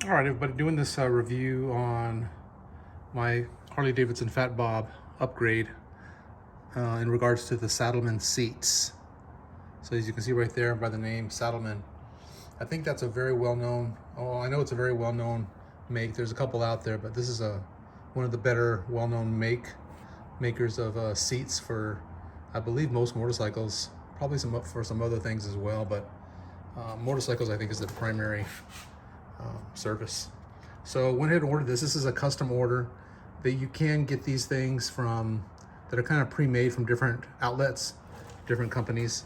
All right, everybody, doing this review on my Harley-Davidson Fat Bob upgrade in regards to the Saddlemen seats. So as you can see right there by the name Saddlemen, I think that's a very well-known, I know it's a very well-known make. There's a couple out there, but this is one of the better well-known makers of seats for, I believe, most motorcycles, probably for some other things as well, but motorcycles I think is the primary service. So went ahead and ordered this. This is a custom order that you can get these things from, that are kind of pre-made from different outlets, different companies.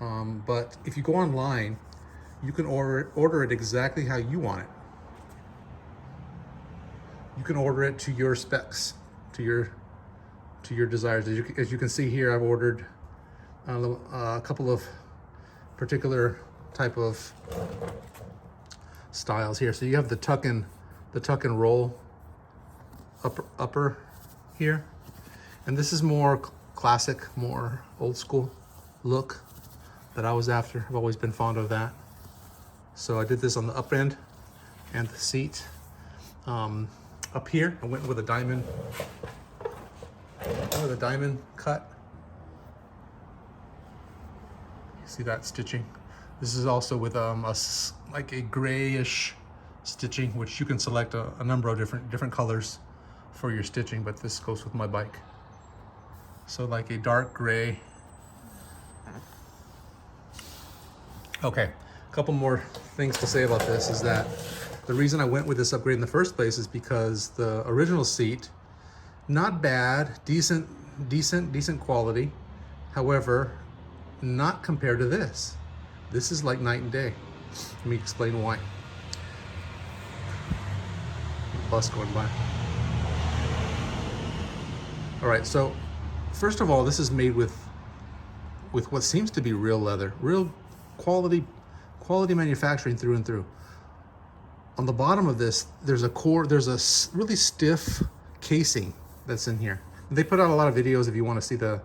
But if you go online, you can order it exactly how you want it. You can order it to your specs, to your desires. As you can see here, I've ordered a couple of particular type of styles here. So you have the tuck and roll upper here, and this is more classic, more old school look that I was after. I've always been fond of that. So I did this on the up end and the seat. Up here, I went with a diamond cut. You see that stitching? This is also with like a grayish stitching, which you can select a number of different colors for your stitching, but this goes with my bike. So like a dark gray. Okay, a couple more things to say about this is that the reason I went with this upgrade in the first place is because the original seat, not bad, decent quality. However, not compared to this. This is like night and day. Let me explain why. Bus going by. All right, so first of all, this is made with what seems to be real leather, real quality manufacturing through and through. On the bottom of this, there's a really stiff casing that's in here. They put out a lot of videos if you want to see the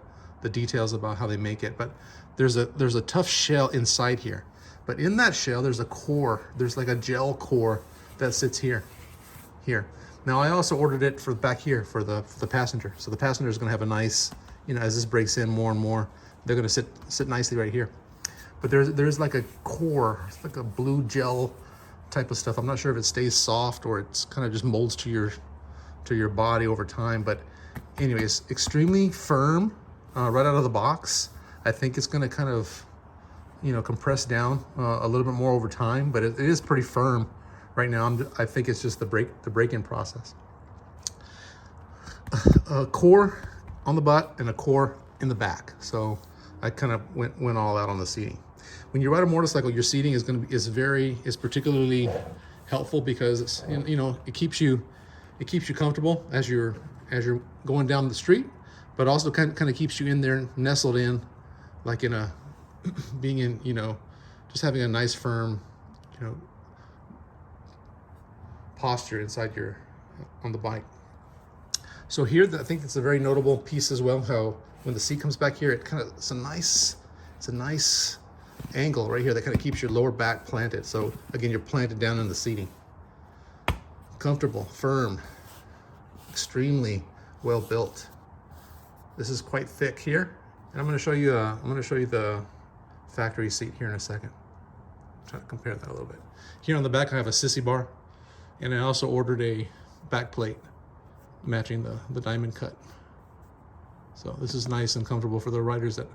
details about how they make it, but there's a tough shell inside here. But in that shell, there's a core. There's like a gel core that sits here. Now I also ordered it for back here for the passenger. So the passenger is going to have a nice, as this breaks in more and more, they're going to sit nicely right here. But there's like a core, it's like a blue gel type of stuff. I'm not sure if it stays soft or it's kind of just molds to your body over time. But anyways, extremely firm right out of the box. I think it's going to kind of, compress down a little bit more over time, but it is pretty firm right now. I think it's just the break-in process. A core on the butt and a core in the back. So I kind of went all out on the seating. When you ride a motorcycle, your seating is particularly helpful because it's, it keeps you comfortable as you're going down the street, but also kind of keeps you in there, nestled in, like in a being in, just having a nice firm, posture inside on the bike. So here, I think it's a very notable piece as well, how when the seat comes back here, it's a nice angle right here that kind of keeps your lower back planted. So again, you're planted down in the seating. Comfortable, firm, extremely well built. This is quite thick here, and I'm going to show you the factory seat here in a second. Try to compare that a little bit. Here on the back, I have a sissy bar, and I also ordered a back plate matching the diamond cut. So this is nice and comfortable for the riders that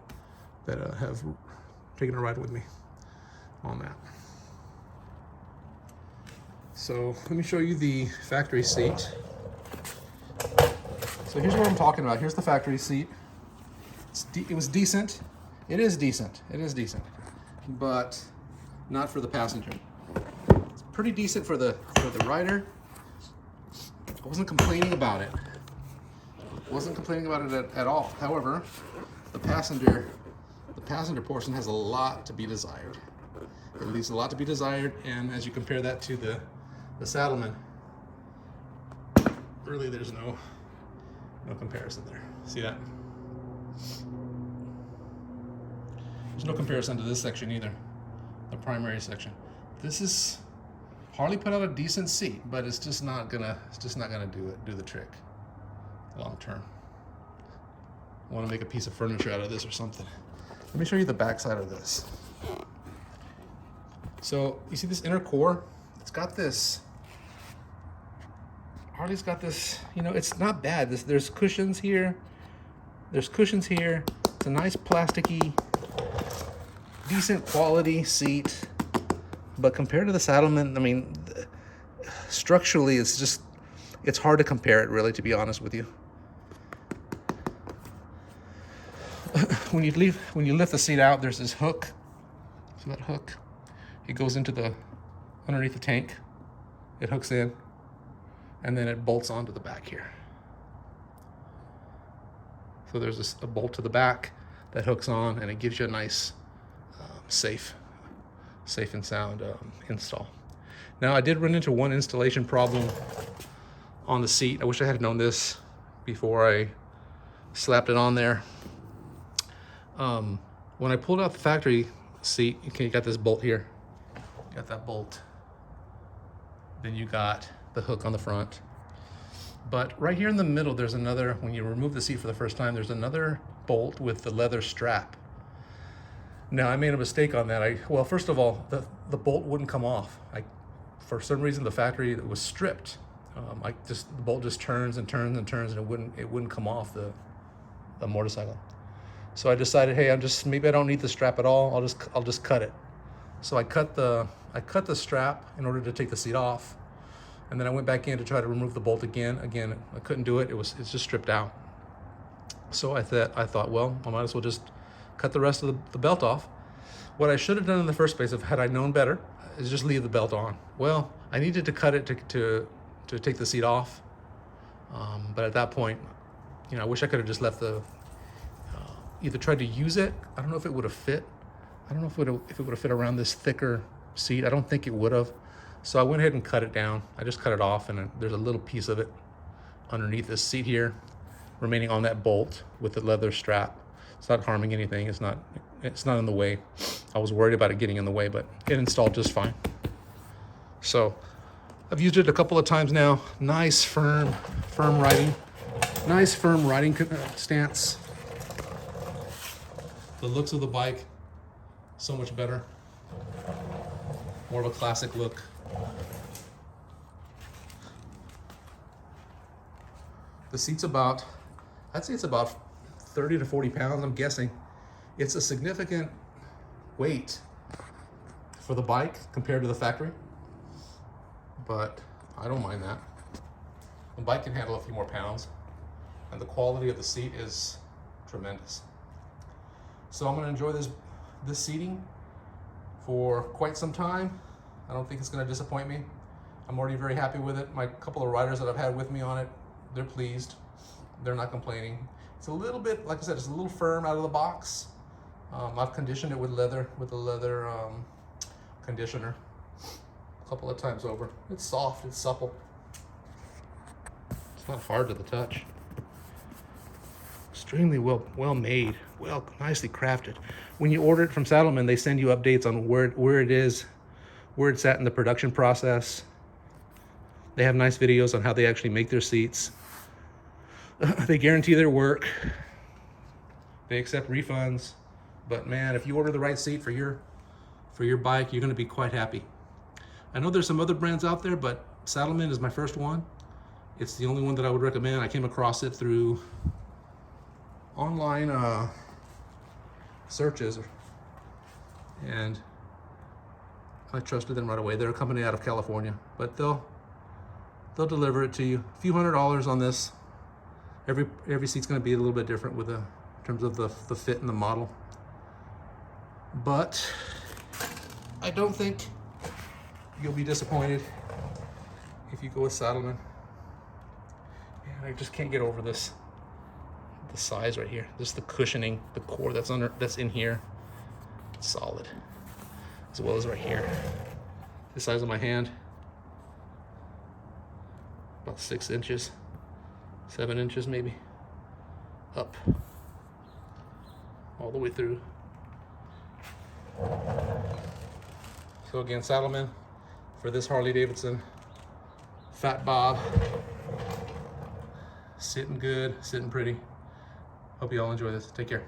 have taken a ride with me on that. So let me show you the factory seat. So here's what I'm talking about. Here's the factory seat. It was decent. It is decent, but not for the passenger. It's pretty decent for the rider. I wasn't complaining about it. At all. However, the passenger portion has a lot to be desired. It leaves a lot to be desired, and as you compare that to the Saddlemen, really there's no comparison there. See that? There's no comparison to this section either, the primary section. This is Harley put out a decent seat, but it's just not gonna do the trick long term. I want to make a piece of furniture out of this or something. Let me show you the back side of this. So you see this inner core? It's got this. Harley's got this. You know, it's not bad. There's cushions here. There's cushions here. It's a nice plasticky, decent quality seat. But compared to the Saddlemen, I mean, structurally, it's hard to compare it, really, to be honest with you. When you lift the seat out, there's this hook. See that hook? It goes into underneath the tank. It hooks in, and then it bolts onto the back here. So there's a bolt to the back that hooks on, and it gives you a nice, safe and sound install. Now, I did run into one installation problem on the seat. I wish I had known this before I slapped it on there. When I pulled out the factory seat, you got this bolt here. You got that bolt. Then you got the hook on the front. But right here in the middle, there's another, when you remove the seat for the first time, there's another bolt with the leather strap. Now, I made a mistake on that. Well, first of all, the bolt wouldn't come off. For some reason, the factory was stripped. The bolt just turns and turns and turns, and it wouldn't come off the motorcycle. So I decided, hey, maybe I don't need the strap at all. I'll just cut it. So I cut the strap in order to take the seat off, and then I went back in to try to remove the bolt again. Again, I couldn't do it. It's just stripped out. So I thought, well, I might as well just cut the rest of the belt off. What I should have done in the first place, had I known better, is just leave the belt on. Well, I needed to cut it to take the seat off, but at that point, you know, I wish I could have just left either tried to use it. I don't know if it would have fit. I don't know if it would have fit around this thicker seat. I don't think it would have. So I went ahead and cut it down. I just cut it off, and there's a little piece of it underneath this seat here, remaining on that bolt with the leather strap. It's not harming anything. It's not in the way. I was worried about it getting in the way, but it installed just fine. So I've used it a couple of times now. Nice firm riding. Nice firm riding stance. The looks of the bike, so much better. More of a classic look. The seat's I'd say it's about 30 to 40 pounds, I'm guessing. It's a significant weight for the bike compared to the factory, but I don't mind that. The bike can handle a few more pounds, and the quality of the seat is tremendous. So I'm going to enjoy this seating for quite some time. I don't think it's going to disappoint me. I'm already very happy with it. My couple of riders that I've had with me on it, they're pleased. They're not complaining. It's a little bit, like I said, it's a little firm out of the box. I've conditioned it with a leather conditioner a couple of times over. It's soft, it's supple. It's not hard to the touch. Extremely well made, nicely crafted. When you order it from Saddlemen, they send you updates on where it is, where it's at in the production process. They have nice videos on how they actually make their seats. They guarantee their work. They accept refunds. But man, if you order the right seat for your bike, you're going to be quite happy. I know there's some other brands out there, but Saddlemen is my first one. It's the only one that I would recommend. I came across it through online searches, and I trusted them right away. They're a company out of California, but they'll deliver it to you. A few $100s on this. Every seat's going to be a little bit different in terms of the fit and the model. But I don't think you'll be disappointed if you go with Saddlemen. Man, I just can't get over the size right here. Just the cushioning, the core that's in here. It's solid. As well as right here. The size of my hand. About 6 inches. 7 inches maybe. Up. All the way through. So again, Saddlemen for this Harley-Davidson Fat Bob. Sitting good, sitting pretty. Hope you all enjoy this. Take care.